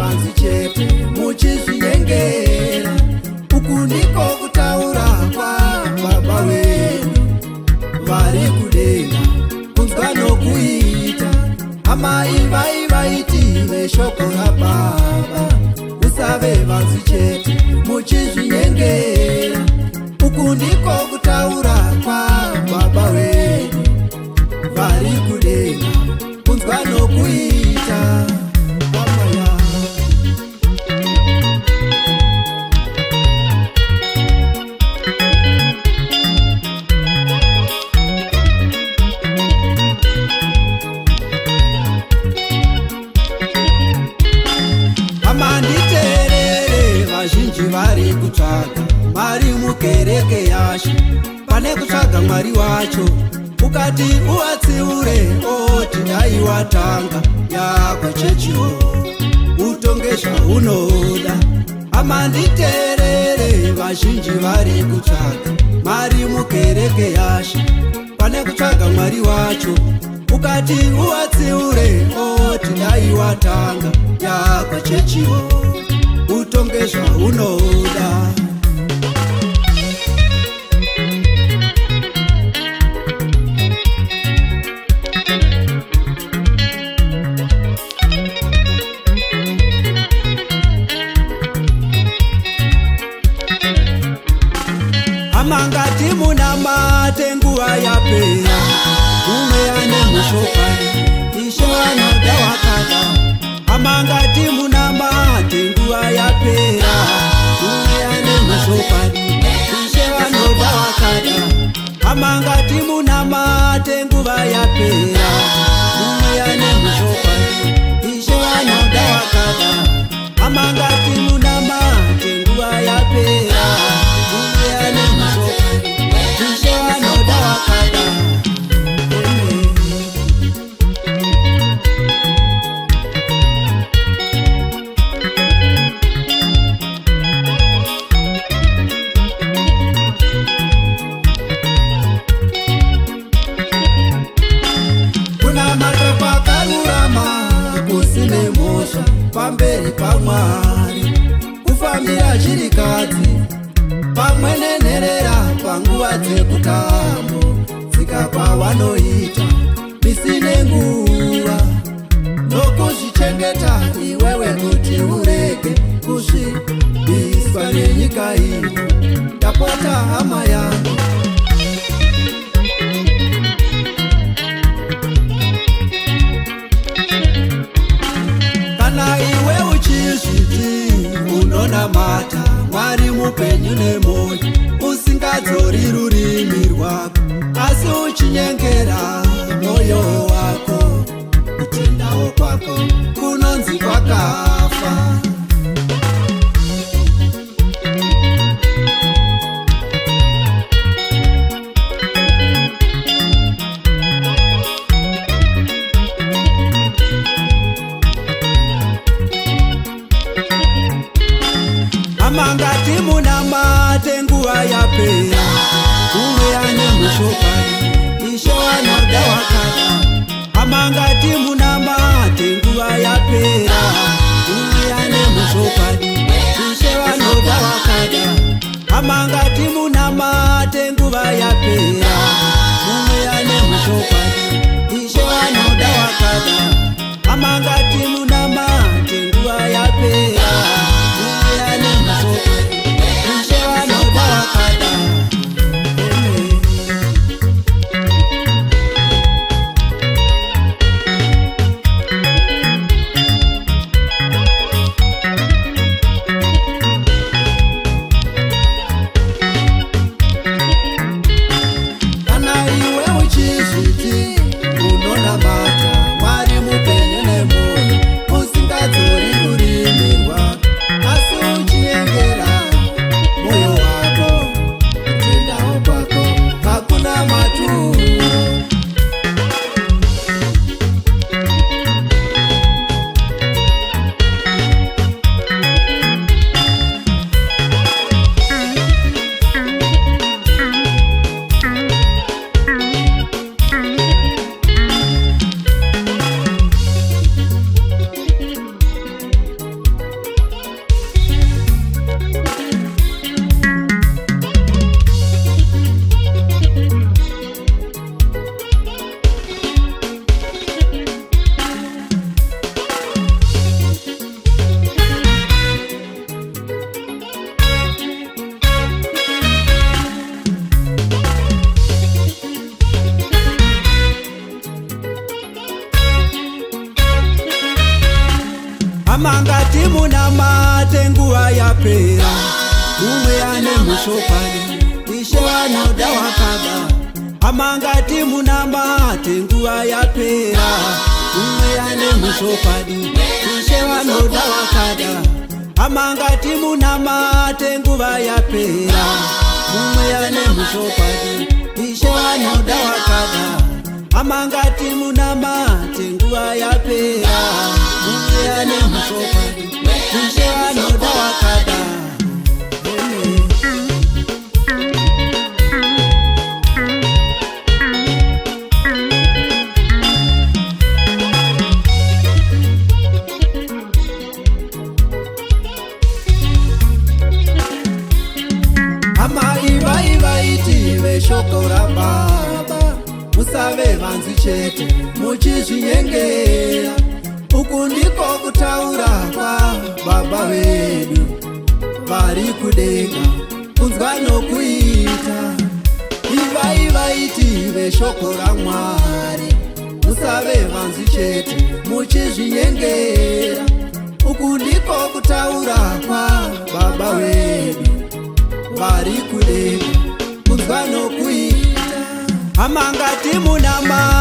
vanzi chete muchizvinyengera. Uku ndiko kutaura kwaBaba wenyu vari kudenga, kunzwa nokuita. Amai vaitire shoko raBaba, musave vanzi chete muchizvinyengera. Uku ndiko kutaura kwaBaba wenyu vari kudenga, kunzwa nokuita. Manditerere vazhinji vari kutsvaga Mwari mukereke yaShe. Pane kutsvaga Mwari wacho ukati uvatsiure, oti dai watanga yako chechiwo utonge zvaunoda. Amanditerere vazhinji vari kutsvaga Mwari mukereke yaShe. Pane kutsvaga Mwari wacho ukati uvatsiure, oti dai watanga yako chechiwo utonge zvaunoda. Amangati munamate nguva yapera, umwe ane mushokani Ishe vanoda wakada. Amangati munamate nguva yapera, umwe ane mushokani Ishe vanoda wakada. Amangati munamate nguva yapera, umwe ane mushokani Ishe vanoda wakada. Amangati munamate nguva yapera, umwe ane mushokani Ishe vanoda wakada. Kunamata kwakarurama kusine mhosva pamberi paMwari, kufambira chirikadzi pamwe nenherera panguva dzekutambo, tsika kwavanoita misi nenguva, nokuzvichengeta iwewe kuti urege kusvibiswa nenyika ino. Ndapota hama yangu, kana iwe uchizviti unonamata Mwari mupenyu nemoyo, usingadzori rurimi rwako, asi uchinyengera mwoyo wako, kutendawo kwako kunonzi kwakafa. Amangati munamate nguva yapera, umwe ane mushokani Ishe vanoda wakada. Amangati munamate nguva yapera, umwe ane mushokani Ishe vanoda wakada. Amangati munamate nguva yapera, umwe ane mushokani Ishe vanoda wakada. Amangati munamate nguva yapera, umwe ane mushokani Ishe vanoda wakada. munamate nguva yapera, umwe ane mushokani Ishe vanoda wakada. Amangati munamate nguva yapera, umwe ane mushokani Ishe vanoda wakada. Amangati munamate nguva yapera, umwe ane mushokani Ishe vanoda wakada. Amangati munamate nguva yapera, umwe ane mushokani Ishe vanoda wakada. Shoko ra Baba, musave vanzi chete muchizvinyengera. Uku ndiko kutaura kwa Baba vedu vari kudenga, kunzwa nokuita. Ivai vaiti veshoko ra Mwari, musave vanzi chete muchizvinyengera. Uku ndiko kutaura kwa Baba vedu vari kudenga, kunzwa nokuita. Amangati munamate